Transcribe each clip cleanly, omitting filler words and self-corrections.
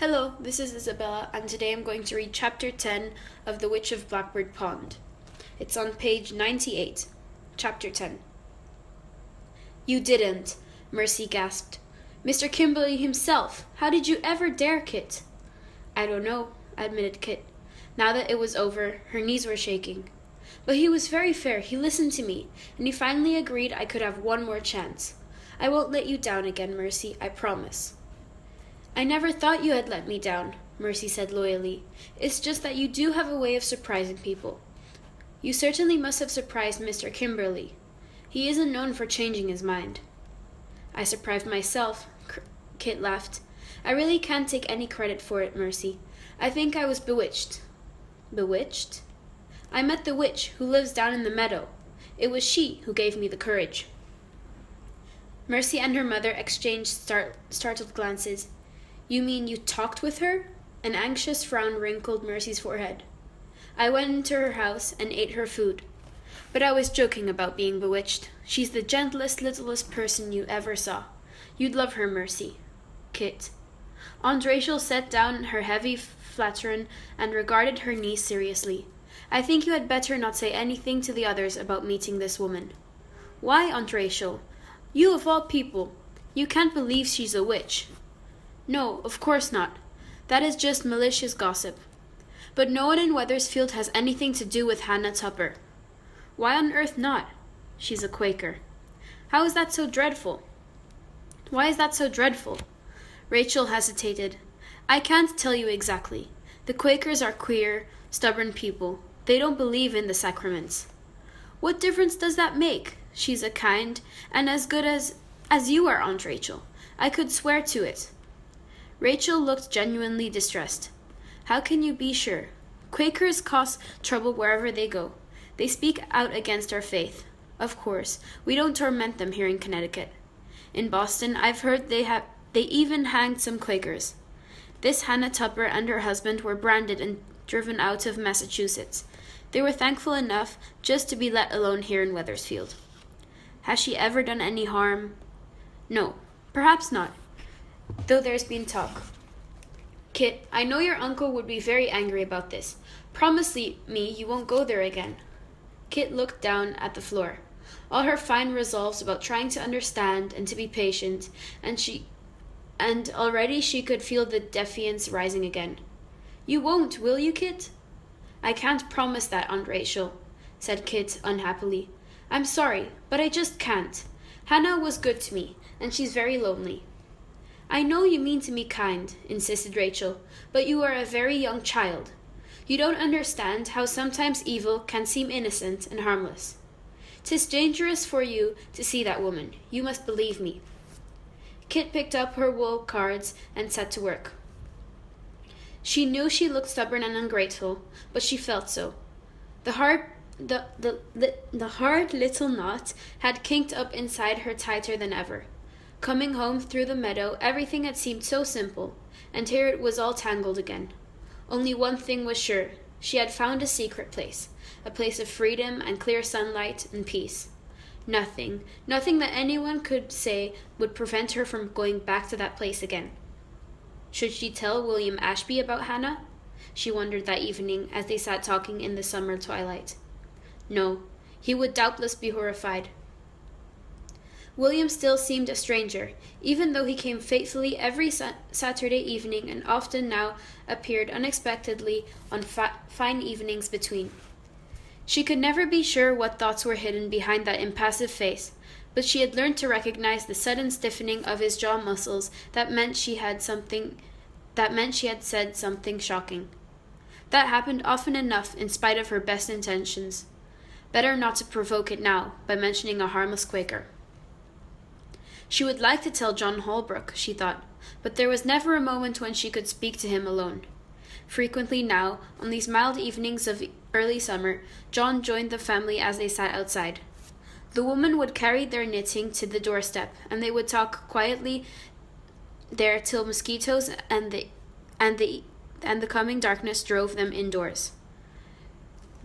Hello, this is Isabella, and today I'm going to read Chapter 10 of The Witch of Blackbird Pond. It's on page 98. Chapter 10. You didn't, Mercy gasped. Mr. Kimberly himself! How did you ever dare, Kit? I don't know, admitted Kit. Now that it was over, her knees were shaking. But he was very fair, he listened to me, and he finally agreed I could have one more chance. I won't let you down again, Mercy, I promise. I never thought you had let me down, Mercy said loyally. It's just that you do have a way of surprising people. You certainly must have surprised Mr. Kimberly. He isn't known for changing his mind. I surprised myself, Kit laughed. I really can't take any credit for it, Mercy. I think I was bewitched. Bewitched? I met the witch who lives down in the meadow. It was she who gave me the courage. Mercy and her mother exchanged startled glances. You mean you talked with her? An anxious frown wrinkled Mercy's forehead. I went into her house and ate her food. But I was joking about being bewitched. She's the gentlest, littlest person you ever saw. You'd love her, Mercy. Kit. Aunt Rachel set down her heavy flattern and regarded her niece seriously. I think you had better not say anything to the others about meeting this woman. Why, Aunt Rachel? You of all people. You can't believe she's a witch. No, of course not. That is just malicious gossip. But no one in Wethersfield has anything to do with Hannah Tupper. Why on earth not? She's a Quaker. How is that so dreadful? Why is that so dreadful? Rachel hesitated. I can't tell you exactly. The Quakers are queer, stubborn people. They don't believe in the sacraments. What difference does that make? She's a kind and as good as you are, Aunt Rachel. I could swear to it. Rachel looked genuinely distressed. How can you be sure? Quakers cause trouble wherever they go. They speak out against our faith. Of course, we don't torment them here in Connecticut. In Boston, I've heard they even hanged some Quakers. This Hannah Tupper and her husband were branded and driven out of Massachusetts. They were thankful enough just to be let alone here in Wethersfield. Has she ever done any harm? No, perhaps not. Though there's been talk. Kit, I know your uncle would be very angry about this. Promise me you won't go there again. Kit looked down at the floor. All her fine resolves about trying to understand and to be patient, and already she could feel the defiance rising again. You won't, will you, Kit? I can't promise that, Aunt Rachel, said Kit unhappily. I'm sorry, but I just can't. Hannah was good to me, and she's very lonely. I know you mean to be kind, insisted Rachel, but you are a very young child. You don't understand how sometimes evil can seem innocent and harmless. 'Tis dangerous for you to see that woman. You must believe me. Kit picked up her wool cards and set to work. She knew she looked stubborn and ungrateful, but she felt so. The hard little knot had kinked up inside her tighter than ever. Coming home through the meadow, everything had seemed so simple, and here it was all tangled again. Only one thing was sure. She had found a secret place, a place of freedom and clear sunlight and peace. Nothing that anyone could say would prevent her from going back to that place again. Should she tell William Ashby about Hannah? She wondered that evening as they sat talking in the summer twilight. No, he would doubtless be horrified. William still seemed a stranger, even though he came faithfully every Saturday evening and often now appeared unexpectedly on fine evenings between. She could never be sure what thoughts were hidden behind that impassive face, but she had learned to recognize the sudden stiffening of his jaw muscles that meant she had said something shocking. That happened often enough in spite of her best intentions. Better not to provoke it now by mentioning a harmless Quaker. She would like to tell John Holbrook, she thought, but there was never a moment when she could speak to him alone. Frequently now, on these mild evenings of early summer, John joined the family as they sat outside. The woman would carry their knitting to the doorstep, and they would talk quietly there till mosquitoes and the coming darkness drove them indoors.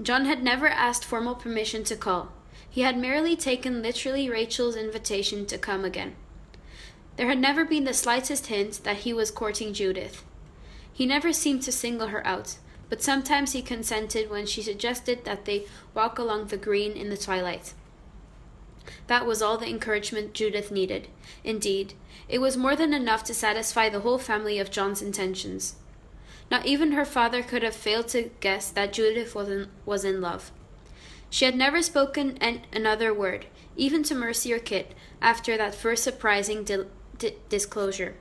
John had never asked formal permission to call. He had merely taken literally Rachel's invitation to come again. There had never been the slightest hint that he was courting Judith. He never seemed to single her out, but sometimes he consented when she suggested that they walk along the green in the twilight. That was all the encouragement Judith needed. Indeed, it was more than enough to satisfy the whole family of John's intentions. Not even her father could have failed to guess that Judith was in love. She had never spoken another word, even to Mercy or Kit, after that first surprising disclosure.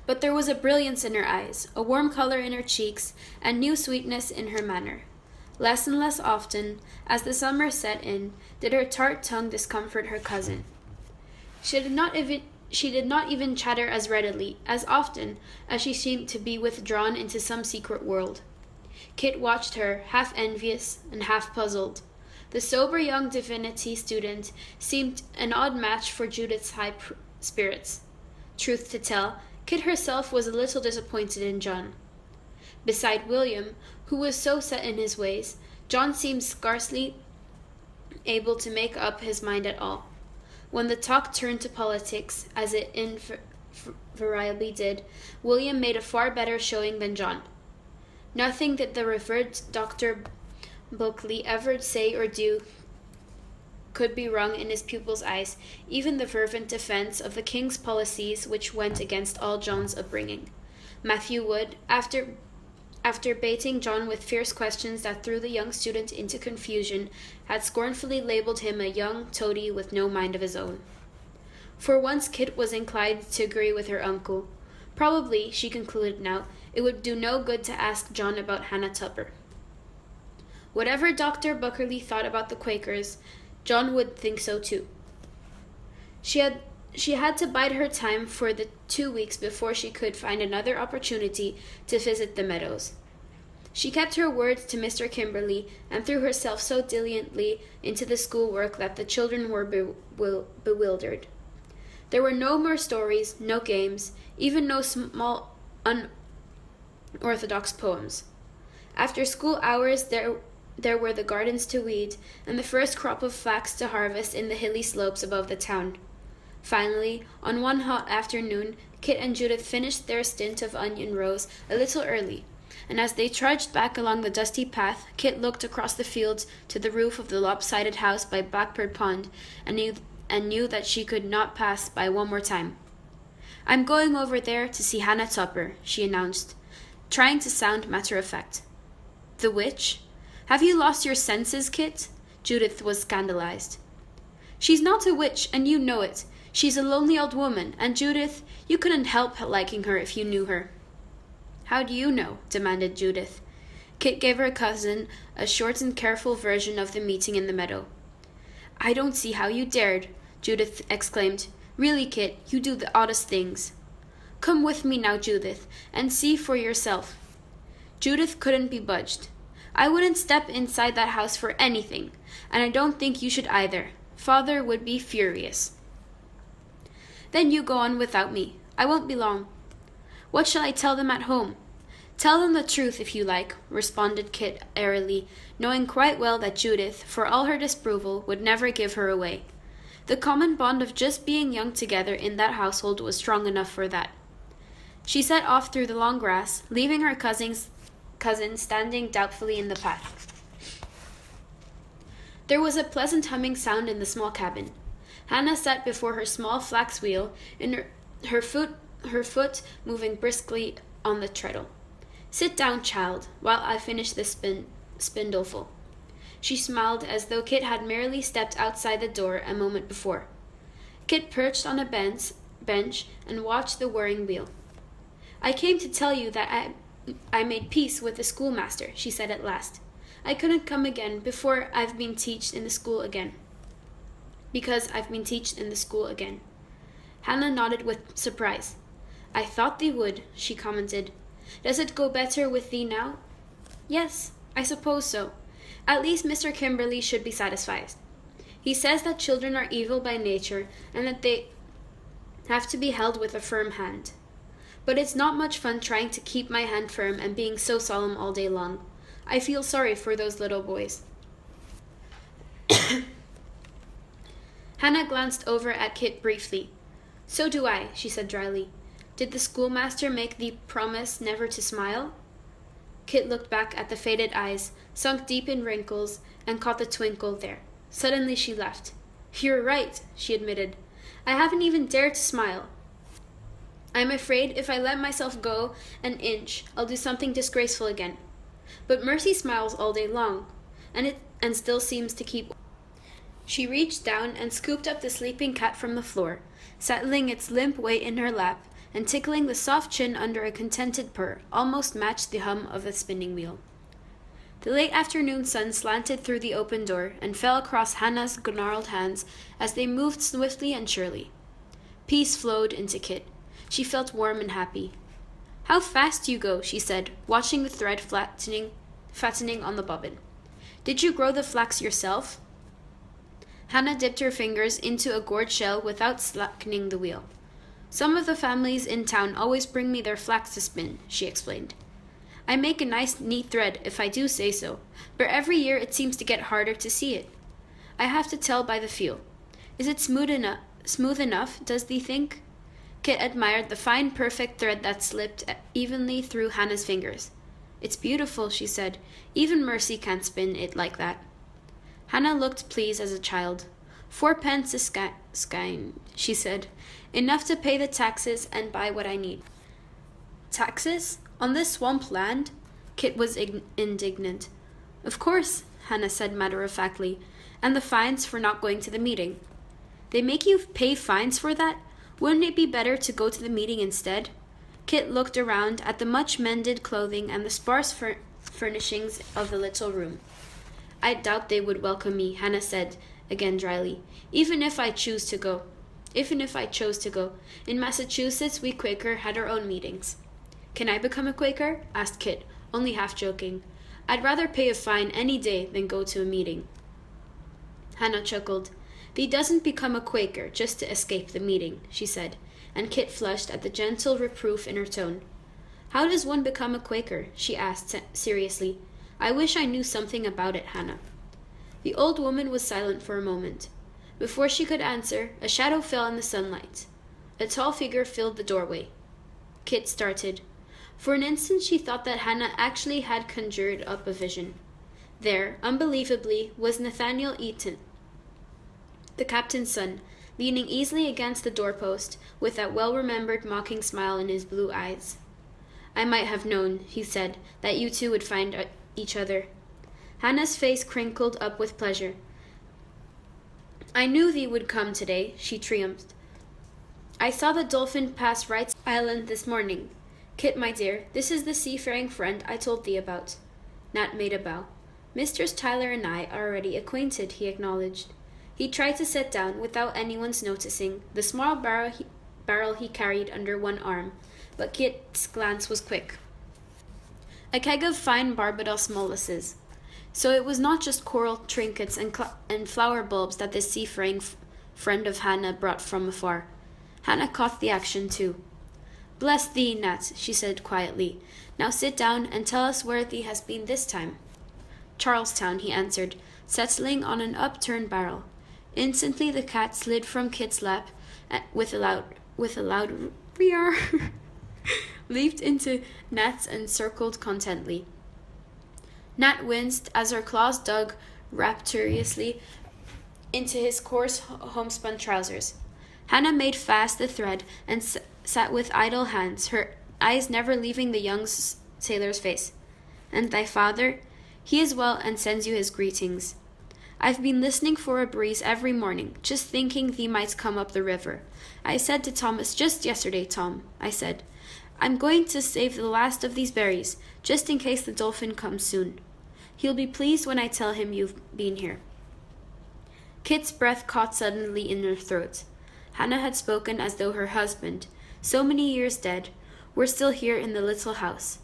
But there was a brilliance in her eyes, a warm color in her cheeks, and new sweetness in her manner. Less and less often, as the summer set in, did her tart tongue discomfort her cousin. She did not even chatter as readily, as often, as she seemed to be withdrawn into some secret world. Kit watched her, half envious and half puzzled. The sober young divinity student seemed an odd match for Judith's high spirits. Truth to tell, Kit herself was a little disappointed in John. Beside William, who was so set in his ways, John seemed scarcely able to make up his mind at all. When the talk turned to politics, as it invariably did, William made a far better showing than John. Nothing that the revered Dr. Bulkeley ever say or do could be wrong in his pupil's eyes, even the fervent defense of the king's policies which went against all John's upbringing. Matthew Wood, after baiting John with fierce questions that threw the young student into confusion, had scornfully labeled him a young toady with no mind of his own. For once Kit was inclined to agree with her uncle. Probably, she concluded now, it would do no good to ask John about Hannah Tupper. Whatever Dr. Bulkeley thought about the Quakers, John would think so too. She had to bide her time for the 2 weeks before she could find another opportunity to visit the meadows. She kept her word to Mr. Kimberly and threw herself so diligently into the schoolwork that the children were bewildered. There were no more stories, no games, even no small unorthodox poems. After school hours there were the gardens to weed, and the first crop of flax to harvest in the hilly slopes above the town. Finally, on one hot afternoon, Kit and Judith finished their stint of onion rows a little early, and as they trudged back along the dusty path, Kit looked across the fields to the roof of the lopsided house by Blackbird Pond, and knew that she could not pass by one more time. "I'm going over there to see Hannah Tupper," she announced, trying to sound matter-of-fact. "The witch? Have you lost your senses, Kit?" Judith was scandalized. "She's not a witch, and you know it. She's a lonely old woman, and Judith, you couldn't help liking her if you knew her." "How do you know?" demanded Judith. Kit gave her cousin a short and careful version of the meeting in the meadow. "I don't see how you dared," Judith exclaimed. "Really, Kit, you do the oddest things." "Come with me now, Judith, and see for yourself." Judith couldn't be budged. "I wouldn't step inside that house for anything, and I don't think you should either. Father would be furious." "Then you go on without me. I won't be long." "What shall I tell them at home?" "Tell them the truth, if you like," responded Kit airily, knowing quite well that Judith, for all her disapproval, would never give her away. The common bond of just being young together in that household was strong enough for that. She set off through the long grass, leaving her cousin standing doubtfully in the path. There was a pleasant humming sound in the small cabin. Hannah sat before her small flax wheel, her foot moving briskly on the treadle. "Sit down, child, while I finish this spindleful." She smiled as though Kit had merely stepped outside the door a moment before. Kit perched on a bench and watched the whirring wheel. "I came to tell you that I made peace with the schoolmaster," she said at last. "I couldn't come again before I've been teached in the school again." "Because I've been teached in the school again." Hannah nodded with surprise. "I thought thee would," she commented. "Does it go better with thee now?" "Yes, I suppose so. At least Mr. Kimberly should be satisfied. He says that children are evil by nature and that they have to be held with a firm hand. But it's not much fun trying to keep my hand firm and being so solemn all day long. I feel sorry for those little boys." Hannah glanced over at Kit briefly. "So do I," she said dryly. Did the schoolmaster make the promise never to smile? Kit looked back at the faded eyes, sunk deep in wrinkles, and caught the twinkle there. Suddenly she laughed. "You're right," she admitted. "I haven't even dared to smile. I'm afraid if I let myself go an inch, I'll do something disgraceful again. But Mercy smiles all day long, and still seems to keep." She reached down and scooped up the sleeping cat from the floor, settling its limp weight in her lap, and tickling the soft chin under a contented purr, almost matched the hum of a spinning wheel. The late afternoon sun slanted through the open door and fell across Hannah's gnarled hands as they moved swiftly and surely. Peace flowed into Kit. She felt warm and happy. "How fast you go," she said, watching the thread fattening on the bobbin. "Did you grow the flax yourself?" Hannah dipped her fingers into a gourd shell without slackening the wheel. "Some of the families in town always bring me their flax to spin," she explained. "I make a nice, neat thread, if I do say so, but every year it seems to get harder to see it. I have to tell by the feel. Is it smooth enough, does thee think?" Kit admired the fine, perfect thread that slipped evenly through Hannah's fingers. "It's beautiful," she said. "Even Mercy can't spin it like that." Hannah looked pleased as a child. "4 pence a skein," she said. "Enough to pay the taxes and buy what I need." "Taxes? On this swamp land?" Kit was indignant. "Of course," Hannah said matter-of-factly. "And the fines for not going to the meeting." "They make you pay fines for that? Wouldn't it be better to go to the meeting instead?" Kit looked around at the much-mended clothing and the sparse furnishings of the little room. "I doubt they would welcome me," Hannah said, again dryly, even if I chose to go. In Massachusetts, we Quaker had our own meetings." "Can I become a Quaker?" asked Kit, only half joking. "I'd rather pay a fine any day than go to a meeting." Hannah chuckled. "Thee doesn't become a Quaker just to escape the meeting," she said, and Kit flushed at the gentle reproof in her tone. "How does one become a Quaker?" she asked seriously. "I wish I knew something about it, Hannah." The old woman was silent for a moment. Before she could answer, a shadow fell in the sunlight. A tall figure filled the doorway. Kit started. For an instant she thought that Hannah actually had conjured up a vision. There, unbelievably, was Nathaniel Eaton, the captain's son, leaning easily against the doorpost, with that well-remembered mocking smile in his blue eyes. "I might have known," he said, "that you two would find each other." Hannah's face crinkled up with pleasure. "I knew thee would come today," she triumphed. "I saw the Dolphin pass Wright's Island this morning. Kit, my dear, this is the seafaring friend I told thee about." Nat made a bow. "Misters Tyler and I are already acquainted," he acknowledged. He tried to set down, without anyone's noticing, the small barrel he carried under one arm, but Kit's glance was quick. A keg of fine Barbados molasses. So it was not just coral trinkets and flower bulbs that this seafaring friend of Hannah brought from afar. Hannah caught the action too. "Bless thee, Nat," she said quietly. "Now sit down and tell us where thee has been this time." "Charlestown," he answered, settling on an upturned barrel. Instantly the cat slid from Kit's lap and with a loud meow leaped into Nat's and circled contentedly. Nat winced as her claws dug rapturously into his coarse homespun trousers. Hannah made fast the thread and sat with idle hands, her eyes never leaving the young sailor's face. "And thy father? He is well and sends you his greetings. I've been listening for a breeze every morning, just thinking thee might come up the river. I said to Thomas just yesterday, Tom, I said, I'm going to save the last of these berries, just in case the Dolphin comes soon. He'll be pleased when I tell him you've been here." Kit's breath caught suddenly in her throat. Hannah had spoken as though her husband, so many years dead, were still here in the little house.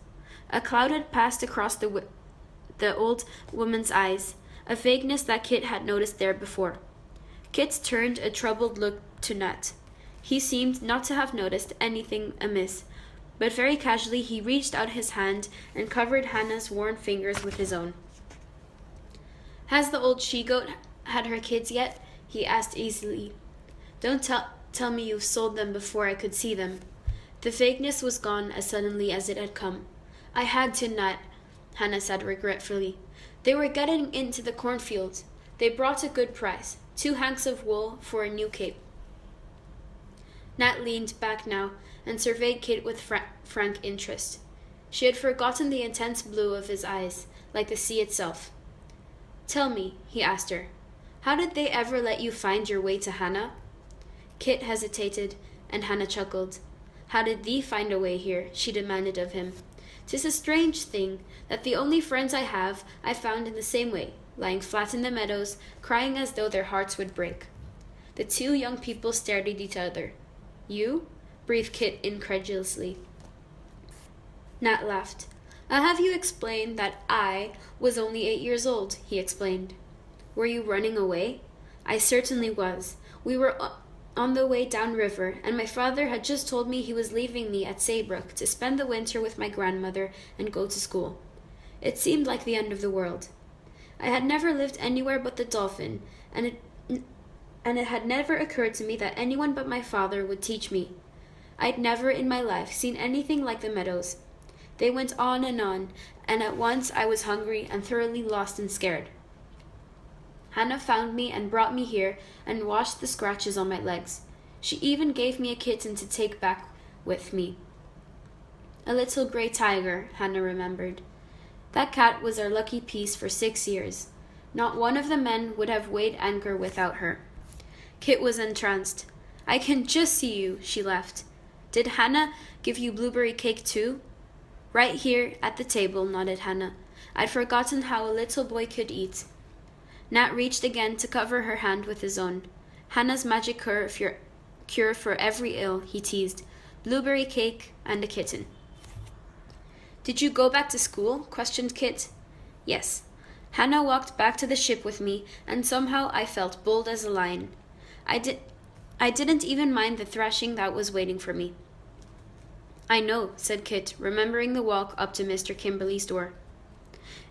A cloud had passed across the old woman's eyes, a vagueness that Kit had noticed there before. Kit turned a troubled look to Nat. He seemed not to have noticed anything amiss, but very casually he reached out his hand and covered Hannah's worn fingers with his own. "Has the old she-goat had her kids yet?" he asked easily. "Don't tell me you've sold them before I could see them." The vagueness was gone as suddenly as it had come. I had to, Nat, Hannah said regretfully. They were getting into the cornfield. They brought a good price, 2 hanks of wool for a new cape. Nat leaned back now and surveyed Kit with frank interest. She had forgotten the intense blue of his eyes, like the sea itself. Tell me, he asked her, how did they ever let you find your way to Hannah? Kit hesitated, and Hannah chuckled. How did thee find a way here? She demanded of him. 'Tis a strange thing that the only friends I have I found in the same way, lying flat in the meadows, crying as though their hearts would break. The 2 young people stared at each other. You? Breathed Kit incredulously. Nat laughed. I'll have you explain that I was only 8 years old, he explained. Were you running away? I certainly was. We were on the way downriver, and my father had just told me he was leaving me at Saybrook to spend the winter with my grandmother and go to school. It seemed like the end of the world. I had never lived anywhere but the Dolphin, and it had never occurred to me that anyone but my father would teach me. I'd never in my life seen anything like the meadows. They went on, and at once I was hungry and thoroughly lost and scared. Hannah found me and brought me here and washed the scratches on my legs. She even gave me a kitten to take back with me. A little gray tiger, Hannah remembered. That cat was our lucky piece for 6 years. Not one of the men would have weighed anchor without her. Kit was entranced. I can just see you, she laughed. Did Hannah give you blueberry cake too? Right here at the table, nodded Hannah. I'd forgotten how a little boy could eat. Nat reached again to cover her hand with his own. Hannah's magic cure for every ill, he teased. Blueberry cake and a kitten. Did you go back to school? Questioned Kit. Yes. Hannah walked back to the ship with me, and somehow I felt bold as a lion. I didn't even mind the thrashing that was waiting for me. I know, said Kit, remembering the walk up to Mr. Kimberly's door.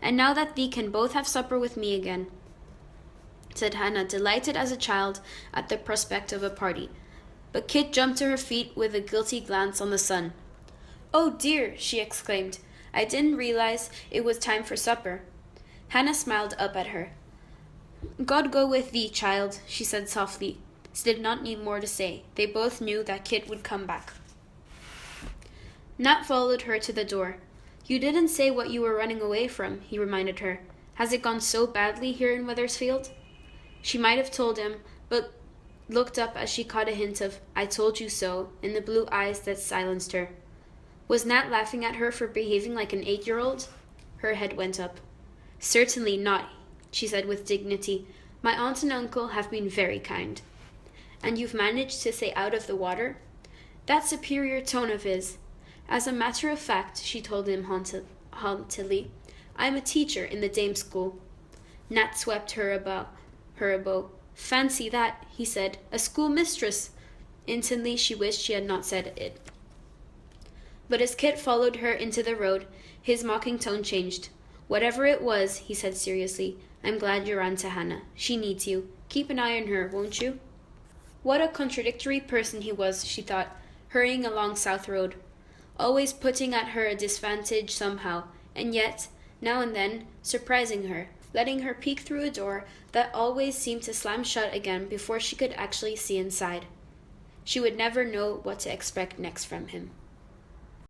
And now that thee can both have supper with me again, said Hannah, delighted as a child at the prospect of a party. But Kit jumped to her feet with a guilty glance on the sun. Oh dear, she exclaimed. I didn't realize it was time for supper. Hannah smiled up at her. God go with thee, child, she said softly. She did not need more to say. They both knew that Kit would come back. Nat followed her to the door. You didn't say what you were running away from, he reminded her. Has it gone so badly here in Wethersfield? She might have told him, but looked up as she caught a hint of I told you so in the blue eyes that silenced her. Was Nat laughing at her for behaving like an 8-year-old? Her head went up. Certainly not, she said with dignity. My aunt and uncle have been very kind. And you've managed to stay out of the water? That superior tone of his. As a matter of fact, she told him haughtily, I'm a teacher in the dame school. Nat swept her a bow. Fancy that, he said, a schoolmistress. Instantly she wished she had not said it. But as Kit followed her into the road, his mocking tone changed. Whatever it was, he said seriously, I'm glad you ran to Hannah. She needs you. Keep an eye on her, won't you? What a contradictory person he was, she thought, hurrying along South Road. Always putting at her a disadvantage somehow, and yet, now and then, surprising her, letting her peek through a door that always seemed to slam shut again before she could actually see inside. She would never know what to expect next from him.